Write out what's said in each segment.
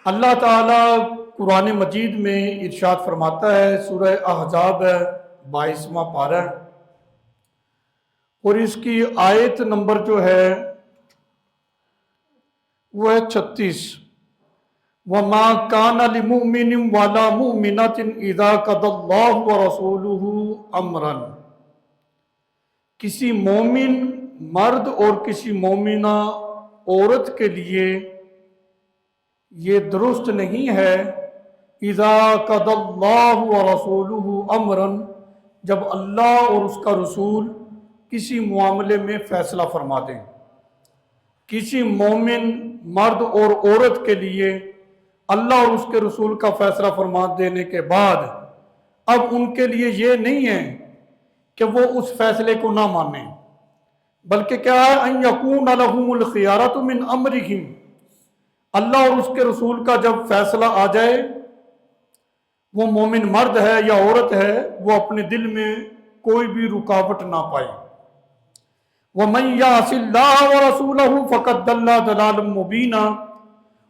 اللہ تعالیٰ قرآن مجید میں ارشاد فرماتا ہے، سورہ احزاب ہے 22واں پارہ، اور اس کی آیت نمبر جو ہے وہ ہے 36۔ وَمَا كَانَ لِمُؤْمِنٍ وَلَا مُؤْمِنَةٍ إِذَا قَضَى اللَّهُ وَرَسُولُهُ أَمْرًا، کسی مومن مرد اور کسی مومنہ عورت کے لیے یہ درست نہیں ہے اذا قضى اللہ ورسولہ امرا، جب اللہ اور اس کا رسول کسی معاملے میں فیصلہ فرما دیں۔ کسی مومن مرد اور عورت کے لیے اللہ اور اس کے رسول کا فیصلہ فرما دینے کے بعد اب ان کے لیے یہ نہیں ہے کہ وہ اس فیصلے کو نہ مانیں، بلکہ کیا ہے ان یکون لہم الخیارۃ من امرہم، اللہ اور اس کے رسول کا جب فیصلہ آ جائے، وہ مومن مرد ہے یا عورت ہے، وہ اپنے دل میں کوئی بھی رکاوٹ نہ پائے۔ وَمَن يَعْصِ اللَّهَ وَرَسُولَهُ فَقَدْ ضَلَّ ضَلَالًا مُبِينًا،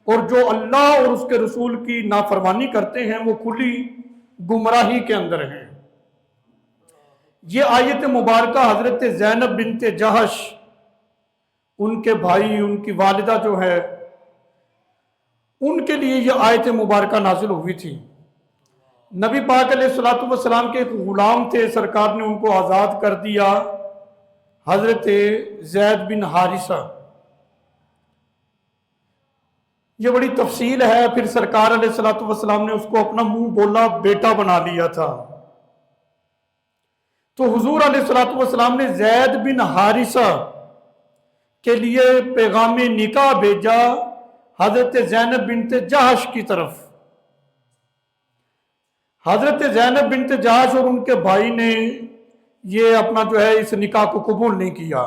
اور جو اللہ اور اس کے رسول کی نافرمانی کرتے ہیں وہ کھلی گمراہی کے اندر ہیں۔ یہ آیت مبارکہ حضرت زینب بنت جہش، ان کے بھائی، ان کی والدہ جو ہے، ان کے لیے یہ آیت مبارکہ نازل ہوئی تھی۔ نبی پاک علیہ الصلوۃ والسلام کے ایک غلام تھے، سرکار نے ان کو آزاد کر دیا، حضرت زید بن حارثہ۔ یہ بڑی تفصیل ہے۔ پھر سرکار علیہ الصلوۃ والسلام نے اس کو اپنا منہ بولا بیٹا بنا لیا تھا۔ تو حضور علیہ الصلوۃ والسلام نے زید بن حارثہ کے لیے پیغام نکاح بھیجا حضرت زینب بنت جہش کی طرف۔ حضرت زینب بنت جہش اور ان کے بھائی نے یہ اپنا جو ہے اس نکاح کو قبول نہیں کیا۔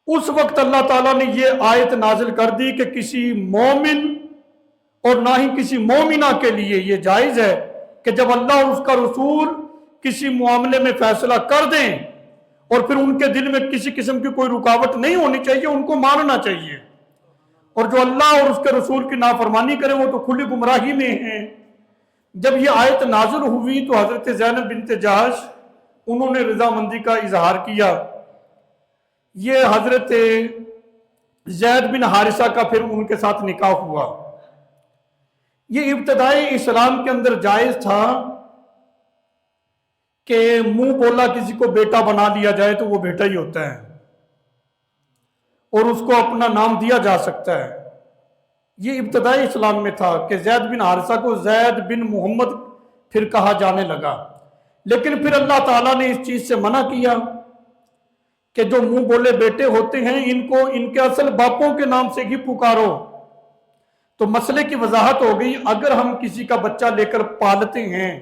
اس وقت اللہ تعالیٰ نے یہ آیت نازل کر دی کہ کسی مومن اور نہ ہی کسی مومنہ کے لیے یہ جائز ہے کہ جب اللہ اور اس کا رسول کسی معاملے میں فیصلہ کر دیں اور پھر ان کے دل میں کسی قسم کی کوئی رکاوٹ نہیں ہونی چاہیے، ان کو ماننا چاہیے، اور جو اللہ اور اس کے رسول کی نافرمانی کریں وہ تو کھلی گمراہی میں ہیں۔ جب یہ آیت نازل ہوئی تو حضرت زینب بنت جہش انہوں نے رضامندی کا اظہار کیا۔ یہ حضرت زید بن حارثہ کا پھر ان کے ساتھ نکاح ہوا۔ یہ ابتدائی اسلام کے اندر جائز تھا کہ منہ بولا کسی کو بیٹا بنا لیا جائے تو وہ بیٹا ہی ہوتا ہے اور اس کو اپنا نام دیا جا سکتا ہے۔ یہ ابتدائی اسلام میں تھا کہ زید بن حارثہ کو زید بن محمد پھر کہا جانے لگا، لیکن پھر اللہ تعالیٰ نے اس چیز سے منع کیا کہ جو منہ بولے بیٹے ہوتے ہیں ان کو ان کے اصل باپوں کے نام سے ہی پکارو۔ تو مسئلے کی وضاحت ہو گئی۔ اگر ہم کسی کا بچہ لے کر پالتے ہیں،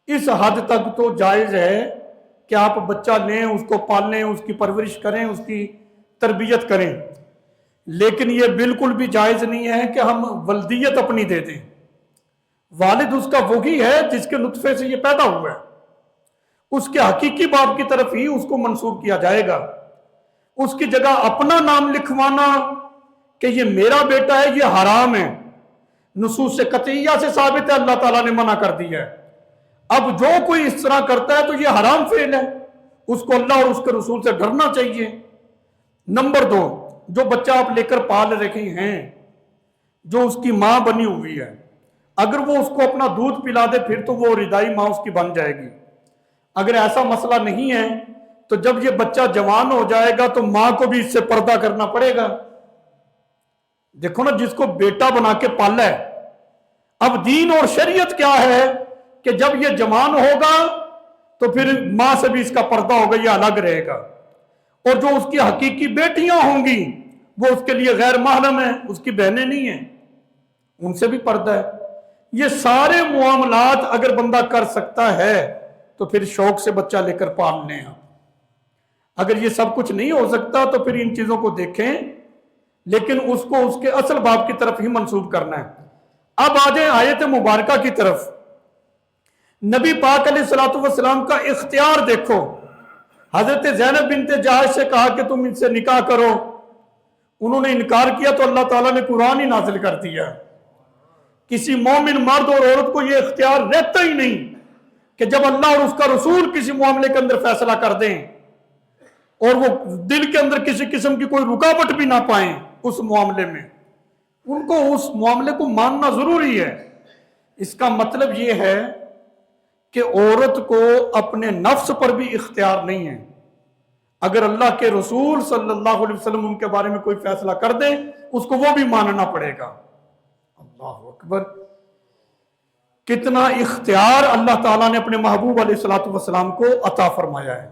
اس حد تک تو جائز ہے کہ آپ بچہ لیں، اس کو پالیں، اس کی پرورش کریں، اس کی تربیت کریں، لیکن یہ بالکل بھی جائز نہیں ہے کہ ہم ولدیت اپنی دے دیں۔ والد اس کا وہی ہے جس کے نطفے سے یہ پیدا ہوا ہے، اس کے حقیقی باپ کی طرف ہی اس کو منسوب کیا جائے گا۔ اس کی جگہ اپنا نام لکھوانا کہ یہ میرا بیٹا ہے، یہ حرام ہے، نصوص قطعیہ سے ثابت ہے، اللہ تعالیٰ نے منع کر دیا ہے۔ اب جو کوئی اس طرح کرتا ہے تو یہ حرام فعل ہے، اس کو اللہ اور اس کے رسول سے ڈرنا چاہیے۔ نمبر 2، جو بچہ آپ لے کر پال رہے ہیں، جو اس کی ماں بنی ہوئی ہے، اگر وہ اس کو اپنا دودھ پلا دے پھر تو وہ ردائی ماں اس کی بن جائے گی۔ اگر ایسا مسئلہ نہیں ہے تو جب یہ بچہ جوان ہو جائے گا تو ماں کو بھی اس سے پردہ کرنا پڑے گا۔ دیکھو نا، جس کو بیٹا بنا کے پالا ہے، اب دین اور شریعت کیا ہے کہ جب یہ جوان ہوگا تو پھر ماں سے بھی اس کا پردہ ہوگا، یہ الگ رہے گا، اور جو اس کی حقیقی بیٹیاں ہوں گی وہ اس کے لیے غیر محرم ہیں، اس کی بہنیں نہیں ہیں، ان سے بھی پردہ ہے۔ یہ سارے معاملات اگر بندہ کر سکتا ہے تو پھر شوق سے بچہ لے کر پال لیں۔ اگر یہ سب کچھ نہیں ہو سکتا تو پھر ان چیزوں کو دیکھیں، لیکن اس کو اس کے اصل باپ کی طرف ہی منسوب کرنا ہے۔ اب آ جائیں آیت مبارکہ کی طرف۔ نبی پاک علیہ الصلوۃ والسلام کا اختیار دیکھو۔ حضرت زینب بنت جہش سے کہا کہ تم ان سے نکاح کرو، انہوں نے انکار کیا تو اللہ تعالیٰ نے قرآن ہی نازل کر دیا۔ کسی مومن مرد اور عورت کو یہ اختیار رہتا ہی نہیں کہ جب اللہ اور اس کا رسول کسی معاملے کے اندر فیصلہ کر دیں اور وہ دل کے اندر کسی قسم کی کوئی رکاوٹ بھی نہ پائیں اس معاملے میں، ان کو اس معاملے کو ماننا ضروری ہے۔ اس کا مطلب یہ ہے کہ عورت کو اپنے نفس پر بھی اختیار نہیں ہے۔ اگر اللہ کے رسول صلی اللہ علیہ وسلم ان کے بارے میں کوئی فیصلہ کر دیں اس کو وہ بھی ماننا پڑے گا۔ اللہ اکبر، کتنا اختیار اللہ تعالیٰ نے اپنے محبوب علیہ السلام کو عطا فرمایا ہے۔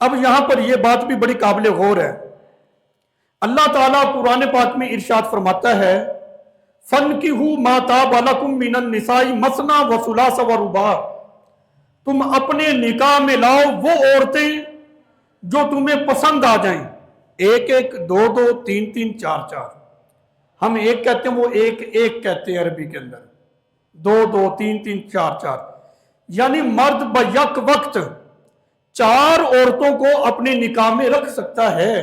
اب یہاں پر یہ بات بھی بڑی قابل غور ہے۔ اللہ تعالیٰ قرآن پاک میں ارشاد فرماتا ہے فَانْكِحُوا مَا طَابَ لَكُم مِّنَ النِّسَاءِ مَثْنَىٰ وَثُلَاثَ وَرُبَاعَ، تم اپنے نکاح میں لاؤ وہ عورتیں جو تمہیں پسند آ جائیں، ایک ایک، دو دو، تین تین، چار چار۔ ہم ایک کہتے ہیں، وہ ایک ایک کہتے ہیں عربی کے اندر، دو دو، تین تین، چار چار، یعنی مرد بیک وقت چار عورتوں کو اپنے نکاح میں رکھ سکتا ہے۔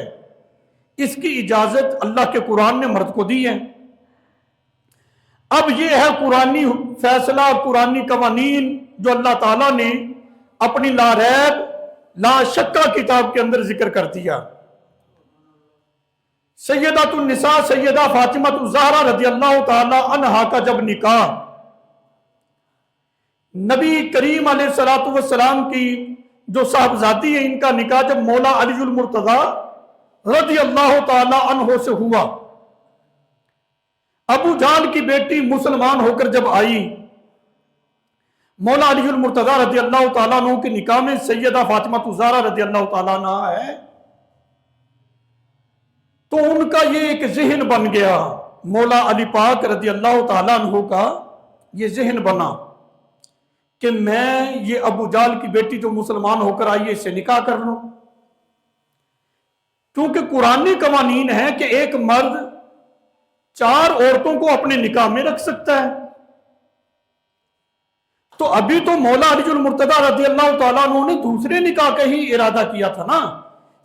اس کی اجازت اللہ کے قرآن نے مرد کو دی ہے۔ اب یہ ہے قرآنی فیصلہ، قرآنی قوانین جو اللہ تعالیٰ نے اپنی لا ریب لا شکہ کتاب کے اندر ذکر کر دیا۔ سیدۃ النساء سیدہ فاطمہ الزہرا رضی اللہ تعالی عنہا کا جب نکاح نبی کریم علیہ السلام کی جو صاحبزادی ہے، ان کا نکاح جب مولا علی المرتضی رضی اللہ تعالی عنہ سے ہوا، ابو جہل کی بیٹی مسلمان ہو کر جب آئی، مولا علی المرتضی رضی اللہ تعالیٰ عنہ کے نکاح میں سیدہ فاطمہ الزہرا رضی اللہ تعالیٰ عنہ ہے، تو ان کا یہ ایک ذہن بن گیا، مولا علی پاک رضی اللہ تعالیٰ عنہ کا یہ ذہن بنا کہ میں یہ ابو جہل کی بیٹی جو مسلمان ہو کر آئی ہے اس سے نکاح کر لوں، کیونکہ قرآنی قوانین ہے کہ ایک مرد چار عورتوں کو اپنے نکاح میں رکھ سکتا ہے۔ تو ابھی تو مولا علی المرتضی رضی اللہ تعالیٰ عنہ نے دوسرے نکاح کا ہی ارادہ کیا تھا نا،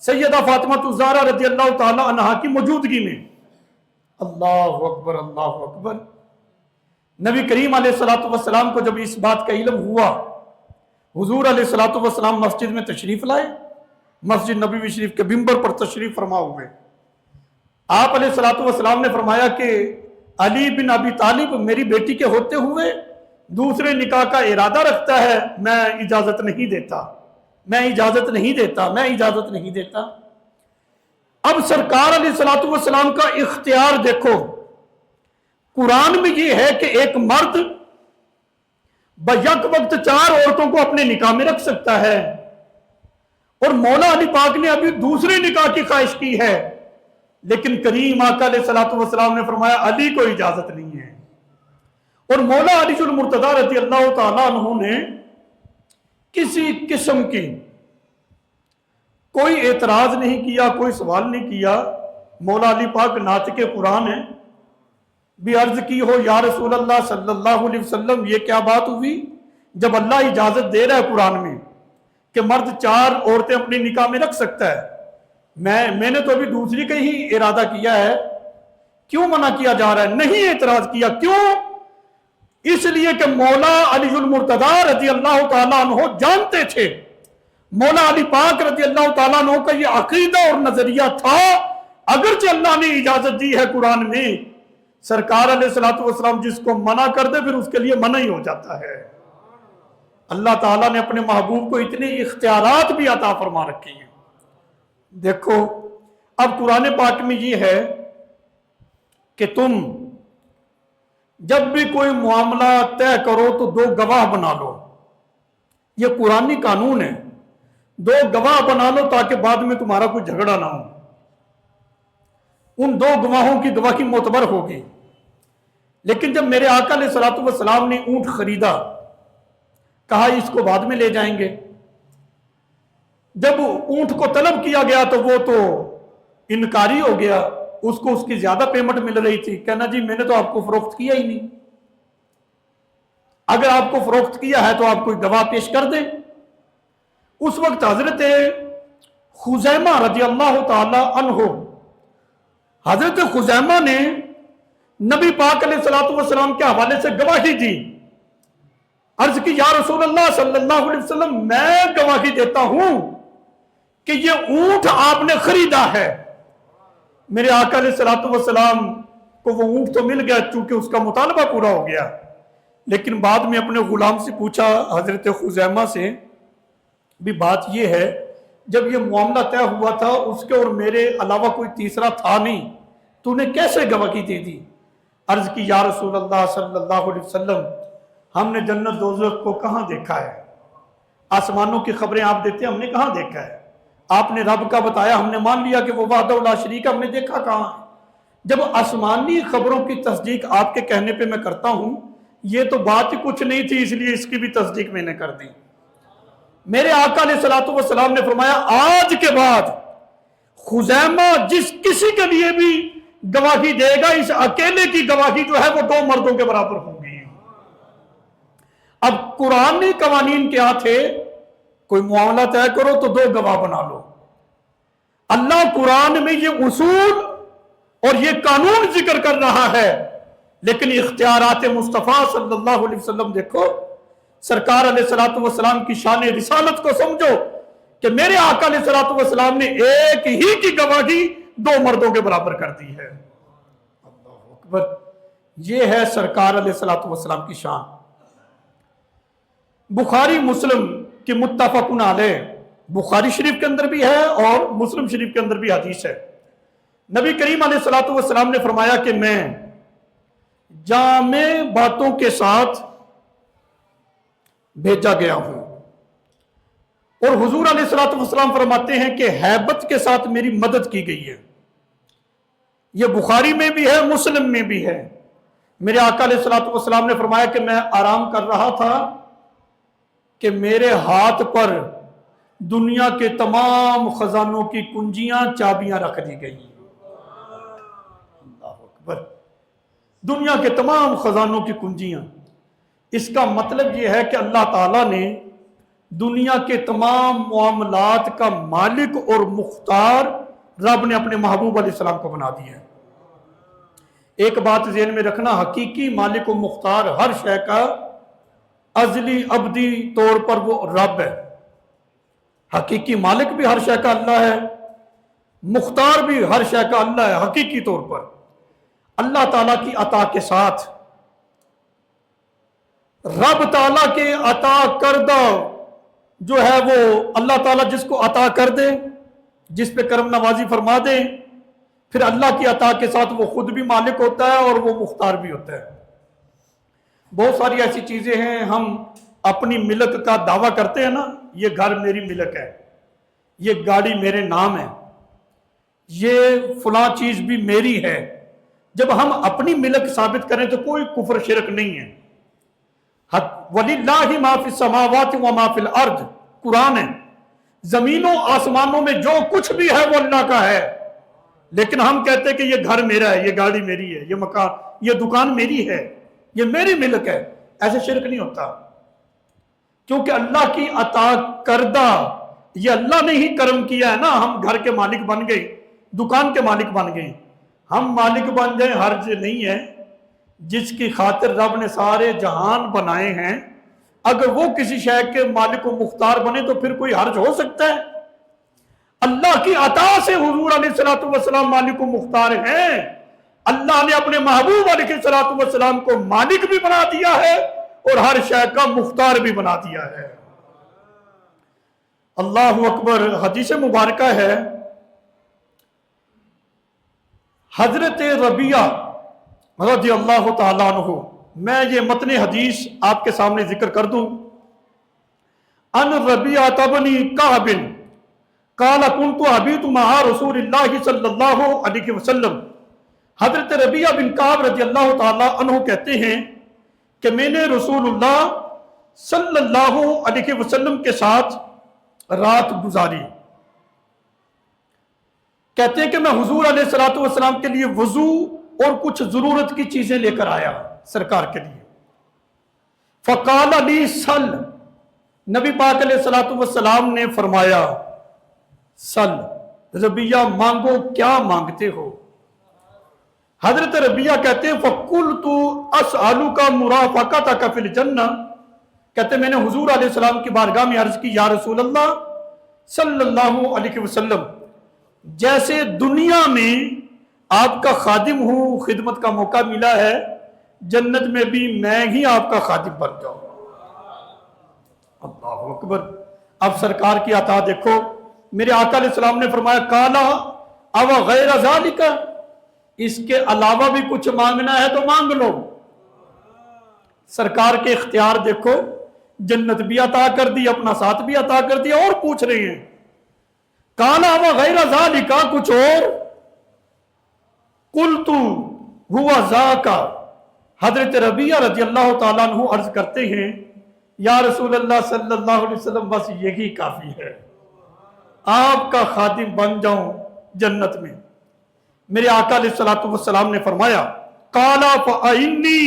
سیدہ فاطمہ الزہرا رضی اللہ تعالیٰ عنہا کی موجودگی میں۔ اللہ اکبر، اللہ اکبر۔ نبی کریم علیہ السلام کو جب اس بات کا علم ہوا، حضور علیہ السلام مسجد میں تشریف لائے، مسجد نبوی شریف کے منبر پر تشریف فرما ہوئے۔ آپ علیہ السلام نے فرمایا کہ علی بن ابی طالب میری بیٹی کے ہوتے ہوئے دوسرے نکاح کا ارادہ رکھتا ہے، میں اجازت نہیں دیتا، میں اجازت نہیں دیتا، میں اجازت نہیں دیتا۔ اب سرکار علیہ السلام کا اختیار دیکھو، قرآن میں یہ ہے کہ ایک مرد بیک وقت چار عورتوں کو اپنے نکاح میں رکھ سکتا ہے، اور مولا علی پاک نے ابھی دوسرے نکاح کی خواہش کی ہے، لیکن کریم آقا علیہ السلام نے فرمایا علی کو اجازت نہیں ہے۔ اور مولا علی المرتضی رضی اللہ تعالیٰ عنہ نے کسی قسم کی کوئی اعتراض نہیں کیا، کوئی سوال نہیں کیا۔ مولا علی پاک ناطق قرآن ہے، بھی عرض کی ہو یا رسول اللہ صلی اللہ علیہ وسلم یہ کیا بات ہوئی جب اللہ اجازت دے رہا ہے قرآن میں کہ مرد چار عورتیں اپنے نکاح میں رکھ سکتا ہے، میں نے تو ابھی دوسری کا ہی ارادہ کیا ہے، کیوں منع کیا جا رہا ہے؟ نہیں اعتراض کیا۔ کیوں؟ اس لیے کہ مولا علی المرتضی رضی اللہ تعالیٰ عنہ جانتے تھے، مولا علی پاک رضی اللہ تعالیٰ عنہ کا یہ عقیدہ اور نظریہ تھا، اگرچہ اللہ نے اجازت دی ہے قرآن میں، سرکار علیہ السلام جس کو منع کر دے پھر اس کے لیے منع ہی ہو جاتا ہے۔ اللہ تعالیٰ نے اپنے محبوب کو اتنے اختیارات بھی عطا فرما رکھے ہیں۔ دیکھو اب قرآن پاک میں یہ ہے کہ تم جب بھی کوئی معاملہ طے کرو تو دو گواہ بنا لو، یہ قرآنی قانون ہے، دو گواہ بنا لو تاکہ بعد میں تمہارا کوئی جھگڑا نہ ہو۔ ان دو گواہوں کی گواہی معتبر ہوگی۔ لیکن جب میرے آقا علیہ السلام نے اونٹ خریدا، کہا اس کو بعد میں لے جائیں گے، جب اونٹ کو طلب کیا گیا تو وہ تو انکاری ہو گیا، اس کو اس کی زیادہ پیمنٹ مل رہی تھی، کہنا جی میں نے تو آپ کو فروخت کیا ہی نہیں، اگر آپ کو فروخت کیا ہے تو آپ کوئی گواہ پیش کر دیں۔ اس وقت حضرت خزیمہ رضی اللہ تعالی عنہ حضرت خزیمہ نے نبی پاک علیہ الصلوۃ والسلام کے حوالے سے گواہی دی. عرض کی یا رسول اللہ صلی اللہ علیہ وسلم میں گواہی دیتا ہوں کہ یہ اونٹ آپ نے خریدا ہے. میرے آقا علیہ الصلوۃ والسلام کو وہ اونٹ تو مل گیا چونکہ اس کا مطالبہ پورا ہو گیا، لیکن بعد میں اپنے غلام سے پوچھا حضرت خزیمہ سے بھی بات یہ ہے جب یہ معاملہ طے ہوا تھا اس کے اور میرے علاوہ کوئی تیسرا تھا نہیں، تو نے کیسے گواہی دے دی؟ عرض کی یا رسول اللہ صلی اللہ علیہ وسلم ہم نے جنت دوزخ کو کہاں دیکھا ہے؟ آسمانوں کی خبریں آپ دیتے ہیں، ہم نے کہاں دیکھا ہے؟ آپ نے رب کا بتایا، ہم نے مان لیا کہ وہ وحدہ لا شریک ہے، ہم نے دیکھا کہاں ہے؟ جب آسمانی خبروں کی تصدیق آپ کے کہنے پہ میں کرتا ہوں، یہ تو بات ہی کچھ نہیں تھی، اس لیے اس کی بھی تصدیق میں نے کر دی. میرے آقا علیہ الصلوۃ والسلام نے فرمایا آج کے بعد خزیمہ جس کسی کے لیے بھی گواہی دے گا، اس اکیلے کی گواہی جو ہے وہ 2 مردوں کے برابر ہوگی. اب قرآنی قوانین کیا تھے؟ کوئی معاملہ طے کرو تو 2 گواہ بنا لو. اللہ قرآن میں یہ اصول اور یہ قانون ذکر کر رہا ہے، لیکن اختیارات مصطفیٰ صلی اللہ علیہ وسلم دیکھو. سرکار علیہ الصلوۃ والسلام کی شان رسالت کو سمجھو کہ میرے آقا علیہ الصلوۃ والسلام نے ایک ہی کی گواہی 2 مردوں کے برابر کر دی ہے. اللہ اکبر. یہ ہے سرکار علیہ الصلوۃ والسلام کی شان. بخاری مسلم کی متفق علیہ، بخاری شریف کے اندر بھی ہے اور مسلم شریف کے اندر بھی حدیث ہے. نبی کریم علیہ الصلوۃ والسلام نے فرمایا کہ میں جامع باتوں کے ساتھ بھیجا گیا ہوں، اور حضور علیہ الصلوۃ والسلام فرماتے ہیں کہ ہیبت کے ساتھ میری مدد کی گئی ہے. یہ بخاری میں بھی ہے، مسلم میں بھی ہے. میرے آقا علیہ الصلوۃ والسلام نے فرمایا کہ میں آرام کر رہا تھا کہ میرے ہاتھ پر دنیا کے تمام خزانوں کی کنجیاں چابیاں رکھ دی گئی. اللہ اکبر. دنیا کے تمام خزانوں کی کنجیاں. اس کا مطلب یہ ہے کہ اللہ تعالیٰ نے دنیا کے تمام معاملات کا مالک اور مختار رب نے اپنے محبوب علیہ السلام کو بنا دیا ہے. ایک بات ذہن میں رکھنا، حقیقی مالک و مختار ہر شے کا ازلی ابدی طور پر وہ رب ہے. حقیقی مالک بھی ہر شے کا اللہ ہے، مختار بھی ہر شے کا اللہ ہے. حقیقی طور پر اللہ تعالیٰ کی عطا کے ساتھ رب تعالیٰ کے عطا کردہ جو ہے وہ اللہ تعالیٰ جس کو عطا کر دے، جس پہ کرم نوازی فرما دے، پھر اللہ کی عطا کے ساتھ وہ خود بھی مالک ہوتا ہے اور وہ مختار بھی ہوتا ہے. بہت ساری ایسی چیزیں ہیں، ہم اپنی ملک کا دعویٰ کرتے ہیں نا، یہ گھر میری ملک ہے، یہ گاڑی میرے نام ہے، یہ فلاں چیز بھی میری ہے. جب ہم اپنی ملک ثابت کریں تو کوئی کفر شرک نہیں ہے. وَلِلَّهِ مَا فِي السَّمَاوَاتِ وَمَا فِي الْأَرْضِ قرآن ہے. زمینوں آسمانوں میں جو کچھ بھی ہے وہ اللہ کا ہے، لیکن ہم کہتے ہیں کہ یہ گھر میرا ہے، یہ گاڑی میری ہے، یہ مکان، یہ دکان میری ہے، یہ میری ملک ہے. ایسے شرک نہیں ہوتا، کیونکہ اللہ کی عطا کردہ، یہ اللہ نے ہی کرم کیا ہے نا. ہم گھر کے مالک بن گئے، دکان کے مالک بن گئے، ہم مالک بن جائیں حرج نہیں ہے. جس کی خاطر رب نے سارے جہان بنائے ہیں، اگر وہ کسی شے کے مالک و مختار بنے تو پھر کوئی حرج ہو سکتا ہے؟ اللہ کی عطا سے حضور علیہ الصلوۃ والسلام مالک و مختار ہیں. اللہ نے اپنے محبوب علیہ الصلوۃ والسلام کو مالک بھی بنا دیا ہے اور ہر شے کا مختار بھی بنا دیا ہے. اللہ اکبر. حدیث مبارکہ ہے، حضرت ربیعہ رضی اللہ تعالیٰ عنہ، میں یہ متن حدیث آپ کے سامنے ذکر کر دوں. ان ربیعہ بن کعب قال كنت ابیت مع رسول اللہ صلی اللہ علیہ وسلم. حضرت ربیعہ بن کعب رضی اللہ تعالیٰ عنہ کہتے ہیں کہ میں نے رسول اللہ صلی اللہ علیہ وسلم کے ساتھ رات گزاری. کہتے ہیں کہ میں حضور علیہ الصلوۃ والسلام کے لیے وضو اور کچھ ضرورت کی چیزیں لے کر آیا سرکار کے لیے. فقال لی سل، نبی پاک علیہ الصلوۃ والسلام نے فرمایا سل، ربیعہ مانگو، کیا مانگتے ہو؟ حضرت ربیہ کہتے ہیں فَقُلْتُ أَسْأَلُكَ مُرَافَقَتَكَ فِي الْجَنَّةِ، کہتے ہیں میں نے حضور علیہ السلام کی بارگاہ میں عرض کی، یا رسول اللہ صلی اللہ علیہ وسلم، جیسے دنیا میں آپ کا خادم ہوں، خدمت کا موقع ملا ہے، جنت میں بھی میں ہی آپ کا خادم بن جاؤں۔ اللہ اکبر۔ اب سرکار کی عطا دیکھو، میرے آقا علیہ السلام نے فرمایا کالا او غیر ذالک، اس کے علاوہ بھی کچھ مانگنا ہے تو مانگ لو۔ سرکار کے اختیار دیکھو، جنت بھی عطا کر دی، اپنا ساتھ بھی عطا کر دیا، اور پوچھ رہے ہیں کالا او غیر ذالک، کچھ اور؟ قلت ہوا ذاک، حضرت ربیہ رضی اللہ تعالیٰ عنہ عرض کرتے ہیں یا رسول اللہ صلی اللہ علیہ وسلم بس یہی کافی ہے، آپ کا خادم بن جاؤں جنت میں۔ میرے آقا علیہ السلام نے فرمایا قَالَ فَأَعِنِّي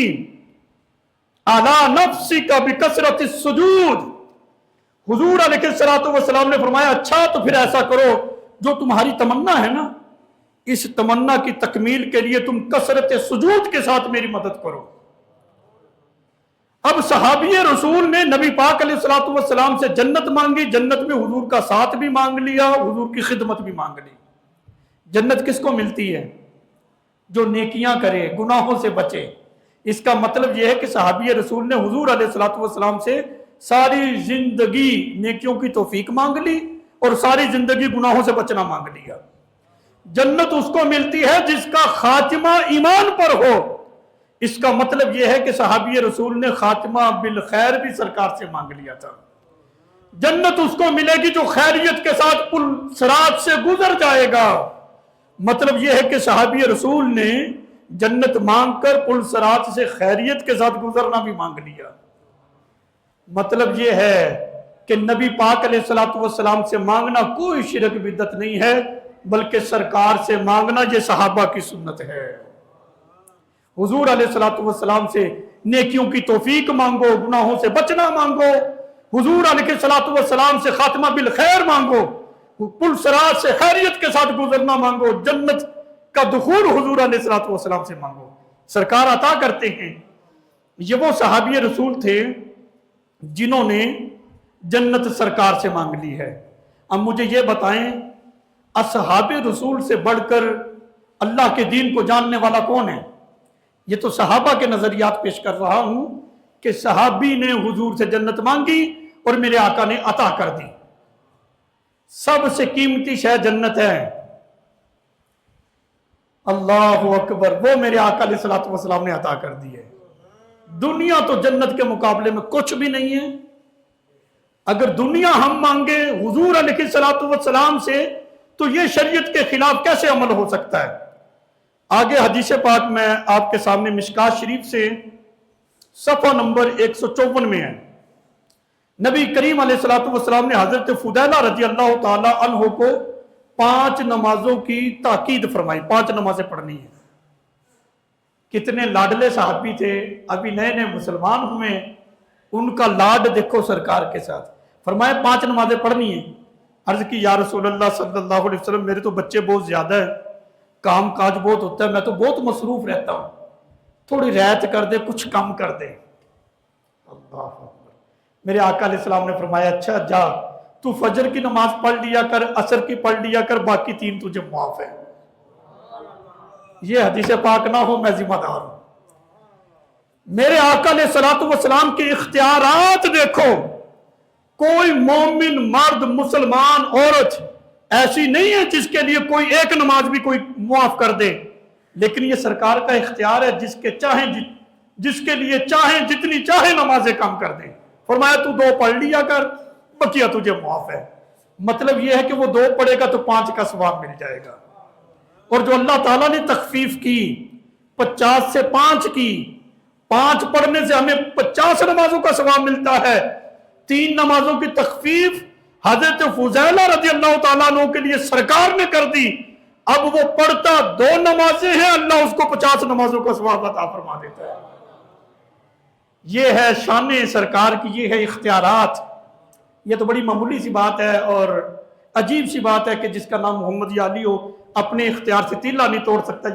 عَلَى نَفْسِكَ بِكَثْرَةِ السُّجُودِ، حضور علیہ السلام نے فرمایا اچھا تو پھر ایسا کرو، جو تمہاری تمنا ہے نا، اس تمنا کی تکمیل کے لیے تم کثرت سجود کے ساتھ میری مدد کرو۔ اب صحابی رسول نے نبی پاک علیہ السلام سے جنت مانگی، جنت میں حضور کا ساتھ بھی مانگ لیا، حضور کی خدمت بھی مانگ لی۔ جنت کس کو ملتی ہے؟ جو نیکیاں کرے، گناہوں سے بچے۔ اس کا مطلب یہ ہے کہ صحابی رسول نے حضور علیہ السلام سے ساری زندگی نیکیوں کی توفیق مانگ لی اور ساری زندگی گناہوں سے بچنا مانگ لیا۔ جنت اس کو ملتی ہے جس کا خاتمہ ایمان پر ہو۔ اس کا مطلب یہ ہے کہ صحابی رسول نے خاتمہ بالخیر بھی سرکار سے مانگ لیا تھا۔ جنت اس کو ملے گی جو خیریت کے ساتھ پل صراط سے گزر جائے گا۔ مطلب یہ ہے کہ صحابی رسول نے جنت مانگ کر پل صراط سے خیریت کے ساتھ گزرنا بھی مانگ لیا۔ مطلب یہ ہے کہ نبی پاک علیہ السلام سے مانگنا کوئی شرک بدعت نہیں ہے، بلکہ سرکار سے مانگنا یہ صحابہ کی سنت ہے۔ حضور علیہ السلام سے نیکیوں کی توفیق مانگو، گناہوں سے بچنا مانگو، حضور علیہ السلام سے خاتمہ بالخیر مانگو، پل صراط سے خیریت کے ساتھ گزرنا مانگو، جنت کا دخول حضور علیہ السلام سے مانگو۔ سرکار عطا کرتے ہیں۔ یہ وہ صحابی رسول تھے جنہوں نے جنت سرکار سے مانگ لی ہے۔ اب مجھے یہ بتائیں اصحاب رسول سے بڑھ کر اللہ کے دین کو جاننے والا کون ہے؟ یہ تو صحابہ کے نظریات پیش کر رہا ہوں کہ صحابی نے حضور سے جنت مانگی اور میرے آقا نے عطا کر دی۔ سب سے قیمتی شے جنت ہے۔ اللہ اکبر، وہ میرے آقا علیہ السلام نے عطا کر دی ہے۔ دنیا تو جنت کے مقابلے میں کچھ بھی نہیں ہے۔ اگر دنیا ہم مانگے حضور علیہ السلام سے تو یہ شریعت کے خلاف کیسے عمل ہو سکتا ہے؟ آگے حدیث پاک میں آپ کے سامنے مشکات شریف سے صفحہ نمبر 154 میں ہے۔ نبی کریم علیہ السلام نے حضرت فضیلہ رضی اللہ تعالی عنہ کو 5 نمازوں کی تاکید فرمائی، 5 نمازیں پڑھنی ہیں۔ کتنے لاڈلے صحابی تھے، ابھی نئے نئے مسلمان ہوئے، ان کا لاڈ دیکھو سرکار کے ساتھ۔ فرمایا 5 نمازیں پڑھنی ہیں۔ عرض کی یا رسول اللہ صلی اللہ علیہ وسلم میرے تو بچے بہت زیادہ ہیں، کام کاج بہت ہوتا ہے، میں تو بہت مصروف رہتا ہوں، تھوڑی رعایت کر دے، کچھ کم کر دے۔ اللہ اکبر۔ میرے آقا علیہ السلام نے فرمایا اچھا جا، تو فجر کی نماز پڑھ لیا کر، عصر کی پڑھ لیا کر، باقی 3 تجھے معاف ہے۔ یہ حدیث پاک نہ ہو میں ذمہ دار ہوں۔ میرے آقا علیہ السلام کے اختیارات دیکھو، کوئی مومن مرد مسلمان عورت ایسی نہیں ہے جس کے لیے کوئی ایک نماز بھی کوئی معاف کر دے، لیکن یہ سرکار کا اختیار ہے، جس کے لیے چاہیں جتنی چاہے نمازیں کم کر دیں۔ فرمایا تو 2 پڑھ لیا کر، بقیہ تجھے معاف ہے۔ مطلب یہ ہے کہ وہ 2 پڑھے گا تو 5 کا ثواب مل جائے گا، اور جو اللہ تعالیٰ نے تخفیف کی 50 سے 5 کی، 5 پڑھنے سے ہمیں 50 نمازوں کا ثواب ملتا ہے۔ 3 نمازوں کی تخفیف حضرت فضیلہ رضی اللہ تعالیٰ عنہ کے لیے سرکار نے کر دی۔ اب وہ پڑھتا 2 نمازیں ہیں، اللہ اس کو 50 نمازوں کا ثواب عطا فرما دیتا ہے۔ یہ ہے شان سرکار کی، یہ ہے اختیارات۔ یہ تو بڑی معمولی سی بات ہے اور عجیب سی بات ہے کہ جس کا نام محمد علی ہو اپنے اختیار سے تیلا نہیں توڑ سکتا۔